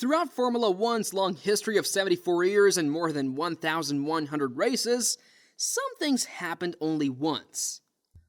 Throughout Formula One's long history of 74 years and more than 1,100 races, some things happened only once.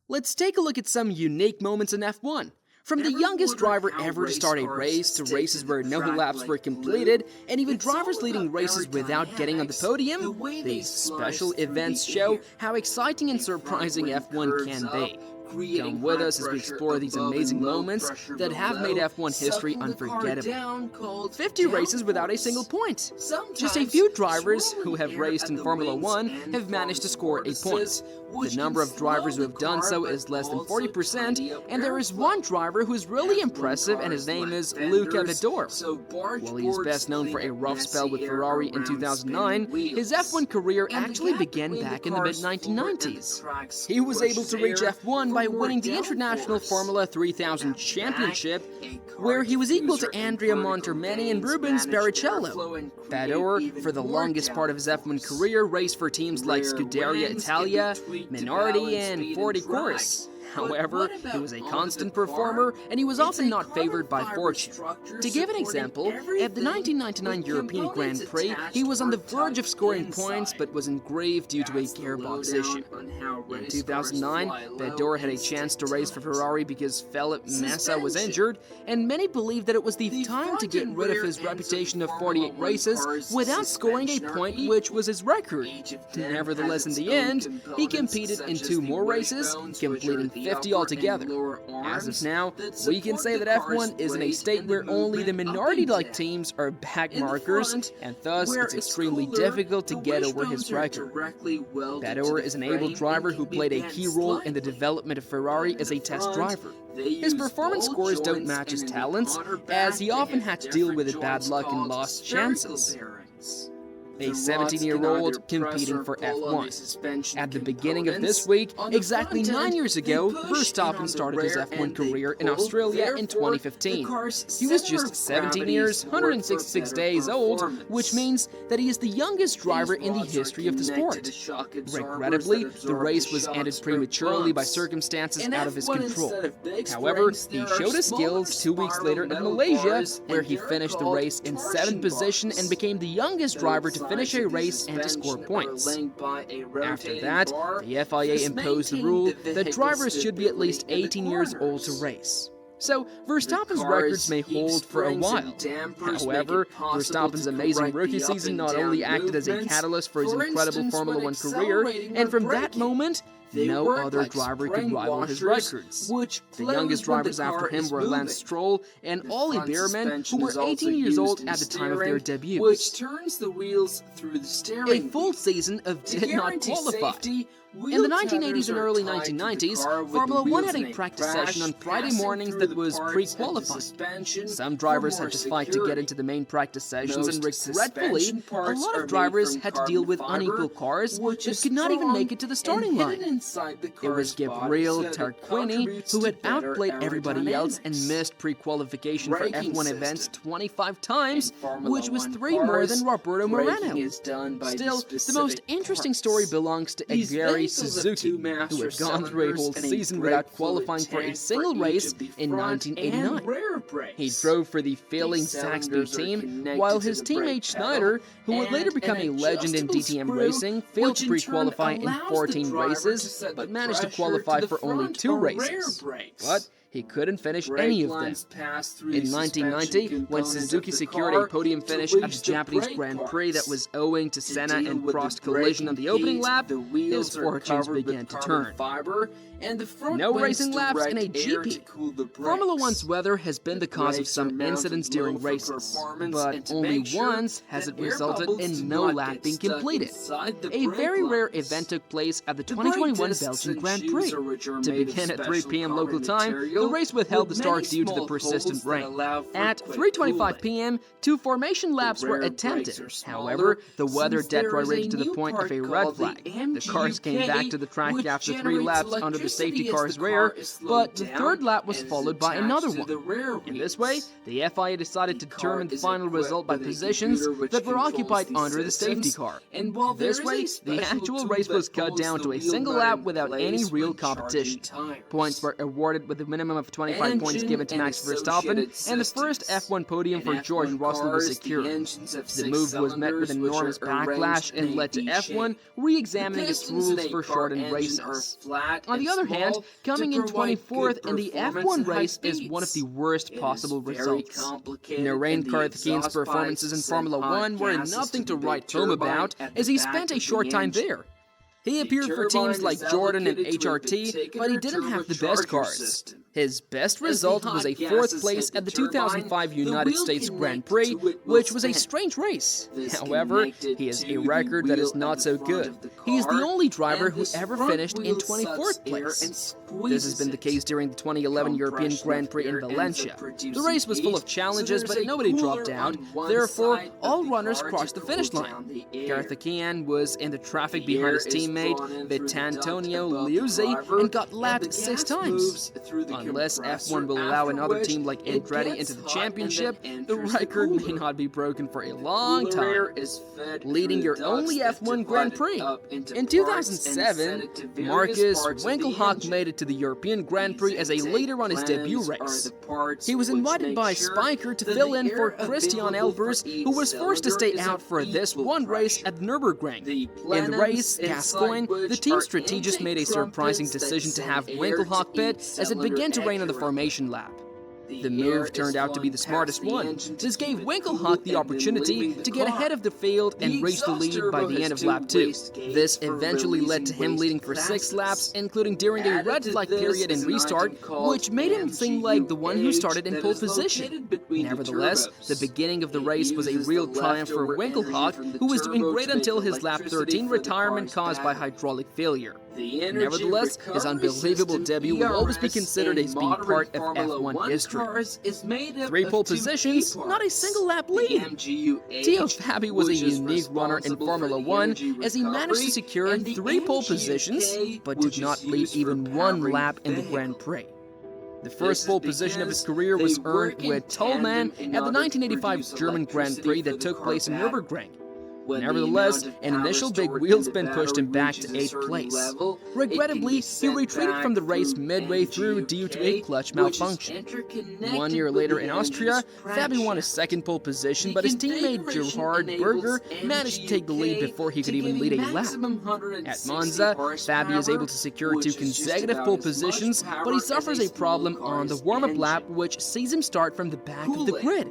Let's take a look at some unique moments in F1. From the youngest driver ever to start a race, to races where no laps were completed, and even drivers leading races without getting on the podium, these special events show how exciting and surprising F1 can be. Come with us as we explore these amazing moments that have made F1 history unforgettable. 50 races without a single point. Just a few drivers who have raced in Formula 1 have managed to score a point. The number of drivers who have done so is less than 40%, and there is one driver who is really impressive, and his name is Luca Vedor. While he is best known for a rough spell with Ferrari in 2009, his F1 career actually began back in the mid-1990s. He was able to reach F1 by winning the International Formula 3000 Championship, where he was equal to Andrea Montermini and Rubens Barrichello. Vedor, for the longest part of his F1 career, raced for teams like Scuderia Italia, Minardi, and Ford Equus. However, he was a constant performer, and he was often not favored by fortune. To give an example, at the 1999 European Grand Prix, he was on the verge of scoring points, but was in grave due to a gearbox issue. In 2009, Vedor had a chance to race for Ferrari because Felipe Massa was injured, and many believed that it was the time to get rid of his reputation of 48 races without scoring a point, which was his record. Nevertheless, in the end, he competed in 2 more races, completing 50 altogether. As of now, we can say that F1 is in a state where only the minority-like teams are back markers, and thus it's extremely difficult to get over his record. Vedor is an able driver who played a key role in the development of Ferrari as a test driver. His performance scores don't match his talents, as he often had to deal with bad luck and lost chances. A 17-year-old competing for F1. At the beginning of this week, exactly 9 years ago, Verstappen started his F1 career in Australia in 2015. He was just 17 years, 166 days old, which means that he is the youngest driver in the history of the sport. Regrettably, the race was ended prematurely by circumstances out of his control. However, he showed his skills 2 weeks later in Malaysia, where he finished the race in 7th position and became the youngest driver to finish a race and to score points. After that, the FIA imposed the rule that drivers should be at least 18 years old to race. So, Verstappen's records may hold for a while. However, Verstappen's amazing rookie season not only acted as a catalyst for his incredible Formula 1 career, and from that moment, no other driver could rival his records. The youngest drivers after him were Lance Stroll and Ollie Bearman, who were 18 years old at the time of their debut. A full season of did not qualify. In the 1980s and early 1990s, Formula 1 had a practice session on Friday mornings that was pre-qualifying. Some drivers had to fight to get into the main practice sessions, and regretfully, a lot of drivers had to deal with unequal cars that could not even make it to the starting line. It was Gabriele Tarquini who had outplayed everybody else and missed pre-qualification for F1 events 25 times, which was 3 more than Roberto Moreno. Still, the most interesting story belongs to Gary Suzuki, who had gone through a whole season without qualifying for a single race in 1989. He drove for the failing Zaxby team, while his teammate Schneider, who would later become a legend in DTM racing, failed to pre-qualify in 14 races, but managed to qualify for only 2 races. But he couldn't finish any of them. In 1990, when Suzuki secured a podium finish at the Japanese Grand Prix that was owing to Senna and Prost collision on the opening lap, his fortunes began to turn. No racing laps in a GP. Formula 1's weather has been the cause of some incidents during races, but only once has it resulted in no lap being completed. A very rare event took place at the 2021 Belgian Grand Prix. To begin at 3 p.m. local time, the race withheld the start due to the persistent rain. At 3:25 p.m., 2 formation laps were attempted. However, the weather deteriorated to the point of a red flag. The cars came back to the track after 3 laps under the safety car's rear, but the 3rd lap was followed by another one. In this way, the FIA decided to determine the final result by positions that were occupied under the safety car. This way, the actual race was cut down to a single lap without any real competition. Points were awarded with a minimum maximum of 25 points given to Max Verstappen, and the first F1 podium for George Russell was secured. The move was met with enormous backlash and led to F1 re-examining its rules for shortened races. On the other hand, coming in 24th in the F1 race is one of the worst possible results. Narain Karthikeyan's performances in Formula 1 were nothing to write home about, as he spent a short time there. He appeared for teams like Jordan and HRT, but he didn't have the best cars. His best result was a 4th place at the 2005 United States Grand Prix, which was a strange race. However, he has a record that is not so good. He is the only driver who ever finished in 24th place. This has been the case during the 2011 European Grand Prix in Valencia. The race was full of challenges, but nobody dropped out. Therefore, all runners crossed the finish line. Karthikeyan was in the traffic behind his teammate Vitantonio Liuzzi and got lapped 6 times. Unless F1 will allow another team like Andretti into the championship, the record may not be broken for a long time. Leading your only F1 Grand Prix. In 2007, Marcus Winkelhock made it to the European Grand Prix as a leader on his debut race. He was invited by Spiker to fill in for Christian Elvers, who was forced to stay out for this one race at the Nürburgring. In the race, Gascoigne, the team strategist, made a surprising decision to have Winkelhock pit as it began to rain on the formation lap. The move turned out to be the smartest one. This gave Winkelhock the opportunity to get ahead of the field and reach the lead by the end of lap 2. This eventually led to him leading for 6 laps, including during a red flag period in restart, which made him seem like the one who started in pole position. Nevertheless, the beginning of the race was a real triumph for Winkelhock, who was doing great until his lap 13 retirement caused by hydraulic failure. Nevertheless, his unbelievable debut will always be considered as being part of F1 history. 3 pole positions, not a single lap lead. Theo Fabi was a unique runner in Formula 1 as he managed to secure 3 pole positions, but did not lead even 1 lap in the Grand Prix. The first pole position of his career was earned with Tollman at the 1985 German Grand Prix that took place in Nürburgring. Nevertheless, an initial big wheel spin pushed him back to 8th place. Regrettably, he retreated from the race midway through due to a clutch malfunction. 1 year later in Austria, Fabi won a 2nd pole position, but his teammate Gerhard Berger managed to take the lead before he could even lead a lap. At Monza, Fabi is able to secure 2 consecutive pole positions, but he suffers a problem on the warm-up lap, which sees him start from the back of the grid.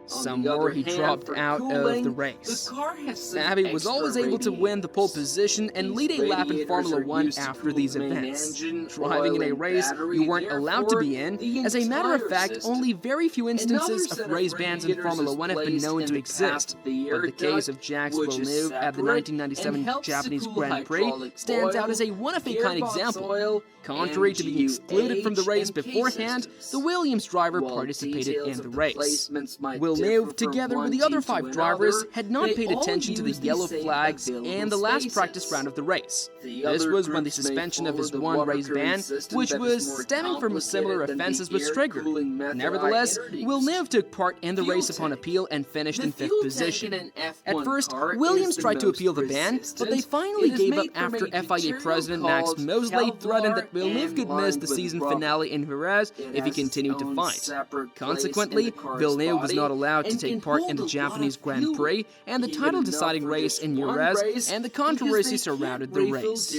Some more, he dropped out of the race. Fabi was always able to win the pole position and lead a lap in Formula 1 after these events. Driving in a race you weren't allowed to be in, as a matter of fact, only very few instances of race bans in Formula 1 have been known to exist. But the case of Jacques Villeneuve at the 1997 Japanese Grand Prix stands out as a one-of-a-kind example. Contrary to being excluded from the race beforehand, the Williams driver participated in the race. Villeneuve, together with the other 5 drivers, had not paid attention to the yellow flags in the last practice round of the race. This was when the suspension of his 1 race ban, which was stemming from similar offenses, was triggered. Nevertheless, Villeneuve took part in the race upon appeal and finished in 5th position. At first, Williams tried to appeal the ban, but they finally gave up after FIA President Max Mosley threatened that Villeneuve could miss the season finale in Jerez if he continued to fight. Consequently, Villeneuve was not allowed to take part in the Japanese Grand Prix and the title-deciding race in Jerez, and the controversy surrounded the race.